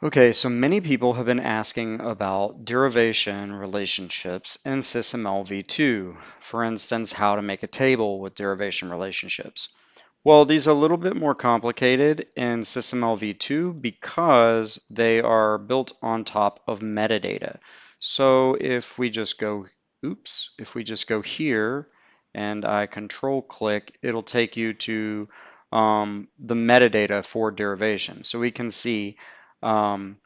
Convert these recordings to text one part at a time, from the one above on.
Okay, so many people have been asking about derivation relationships in SysML v2. For instance, how to make a table with derivation relationships. Well, these are a little bit more complicated in SysML v2 because they are built on top of metadata. So if we just go, if we just go here and I control click, it'll take you to the metadata for derivation. So we can see um,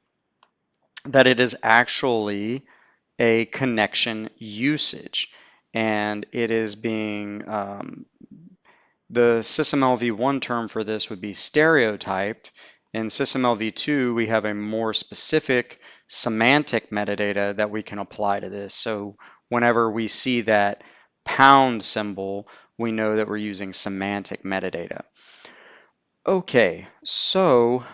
that it is actually a connection usage, and it is being the SysML v1 term for this would be stereotyped. In SysML v2, we have a more specific semantic metadata that we can apply to this. So whenever we see that pound symbol, we know that we're using semantic metadata. Okay, so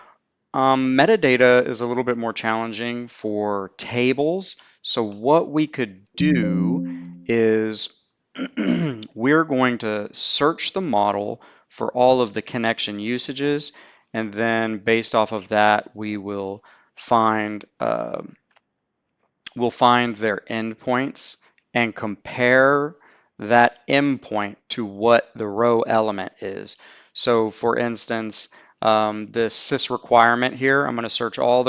metadata is a little bit more challenging for tables. So what we could do is we're going to search the model for all of the connection usages, and then based off of that, find we'll find their endpoints and compare that endpoint to what the row element is. So for instance, this sys requirement here, I'm going to search all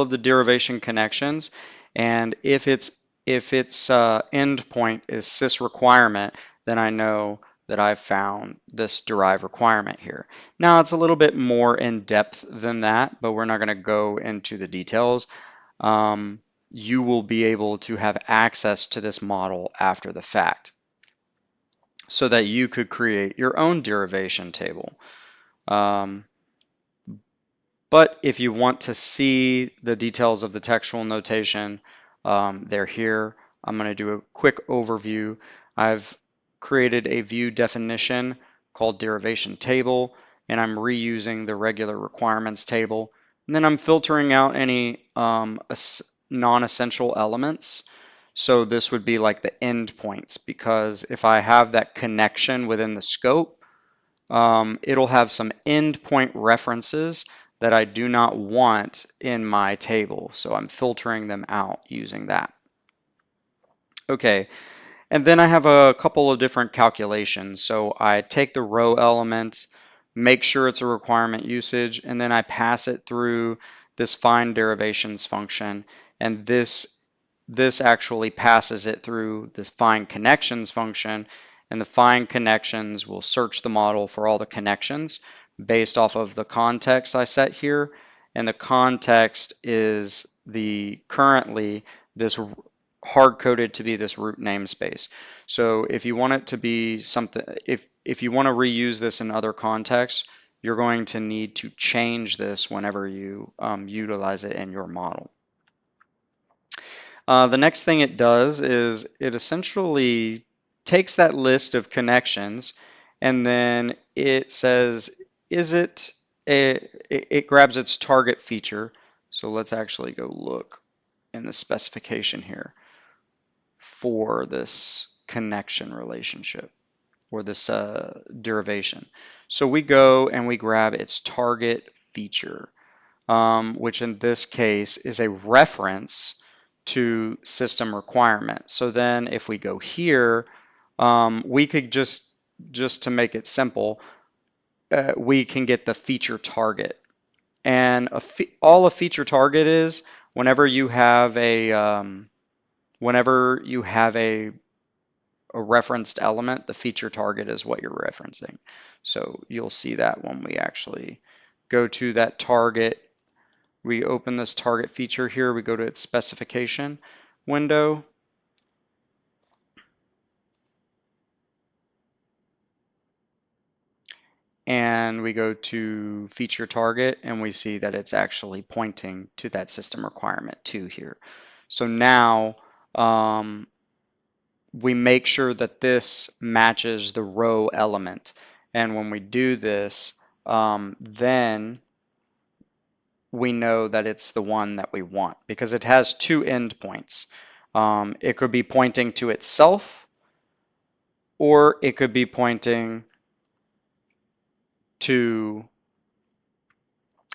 of the derivation connections, and if its endpoint is sys requirement, then I know that I've found this derive requirement here. Now it's a little bit more in depth than that, but we're not going to go into the details. You will be able to have access to this model after the fact so that you could create your own derivation table. Um, but if you want to see the details of the textual notation, they're here. I'm going to do a quick overview. I've created a view definition called derivation table, and I'm reusing the regular requirements table. And then I'm filtering out any non-essential elements. So this would be like the endpoints, because if I have that connection within the scope, it'll have some endpoint references that I do not want in my table. So I'm filtering them out using that. Okay, and then I have a couple of different calculations. So I take the row element, make sure it's a requirement usage, and then I pass it through this find derivations function. And this actually passes it through the find connections function, and the find connections will search the model for all the connections based off of the context I set here. And the context is currently this hard-coded to be this root namespace. So if you want it to be something, if you want to reuse this in other contexts, you're going to need to change this whenever you utilize it in your model. The next thing it does is it essentially takes that list of connections, and then it says, it grabs its target feature. So let's actually go look in the specification here for this connection relationship or this derivation. So we go and we grab its target feature, which in this case is a reference to system requirement. So then if we go here, we could just to make it simple, we can get the feature target. And all a feature target is whenever you have a referenced element, the feature target is what you're referencing. So you'll see that when we actually go to that target. We open this target feature here, we go to its specification window, and we go to feature target, and we see that it's actually pointing to that system requirement 2 here. So now we make sure that this matches the row element. And when we do this, then we know that it's the one that we want because it has 2 endpoints. It could be pointing to itself, or it could be pointing to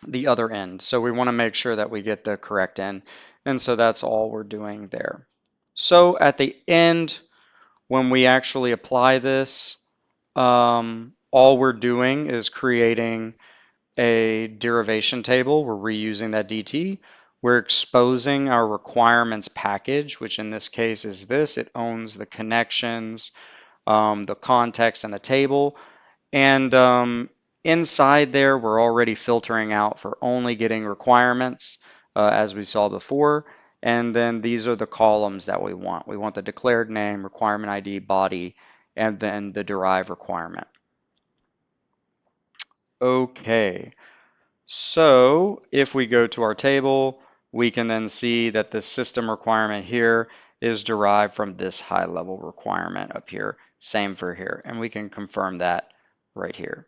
the other end. So we want to make sure that we get the correct end. And so that's all we're doing there. So at the end, when we actually apply this, all we're doing is creating a derivation table. We're reusing that DT. We're exposing our requirements package, which in this case is this. It owns the connections, the context, and the table. And inside there, we're already filtering out for only getting requirements, as we saw before. And then these are the columns that we want. We want the declared name, requirement ID, body, and then the derive requirement. Okay, so if we go to our table, we can then see that the system requirement here is derived from this high level requirement up here. Same for here, and we can confirm that right here.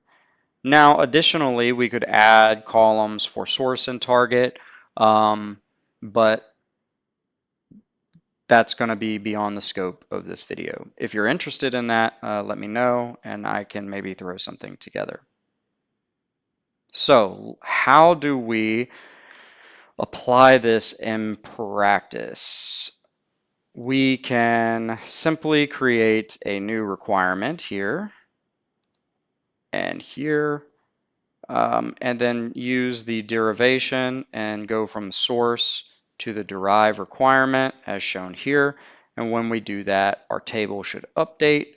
Now, additionally, we could add columns for source and target, but that's going to be beyond the scope of this video. If you're interested in that, let me know, and I can maybe throw something together. So, how do we apply this in practice? We can simply create a new requirement here and here. And then use the derivation and go from source to the derive requirement as shown here. And when we do that, our table should update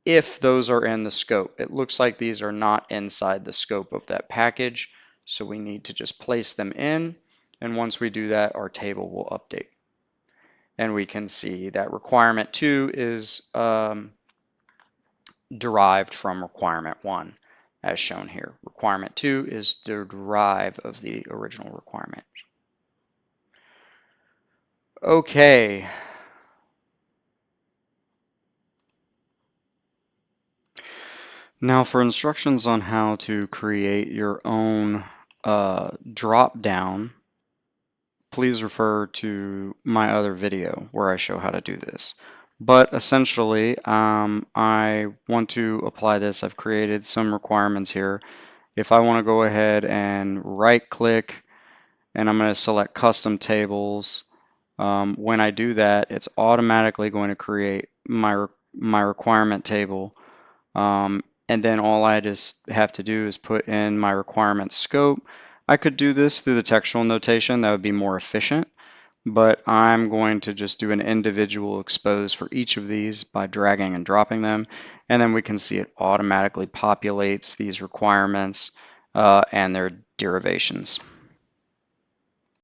if those are in the scope. It looks like these are not inside the scope of that package, so we need to just place them in. And once we do that, our table will update. And we can see that requirement 2 is derived from requirement 1. As shown here. Requirement 2 is the derive of the original requirement. Okay. Now for instructions on how to create your own drop-down, please refer to my other video where I show how to do this. But essentially, I want to apply this. I've created some requirements here. If I want to go ahead and right-click, and I'm going to select Custom Tables, when I do that, it's automatically going to create my requirement table. And then all I just have to do is put in my requirement scope. I could do this through the textual notation. That would be more efficient. But I'm going to just do an individual expose for each of these by dragging and dropping them. And then we can see it automatically populates these requirements and their derivations.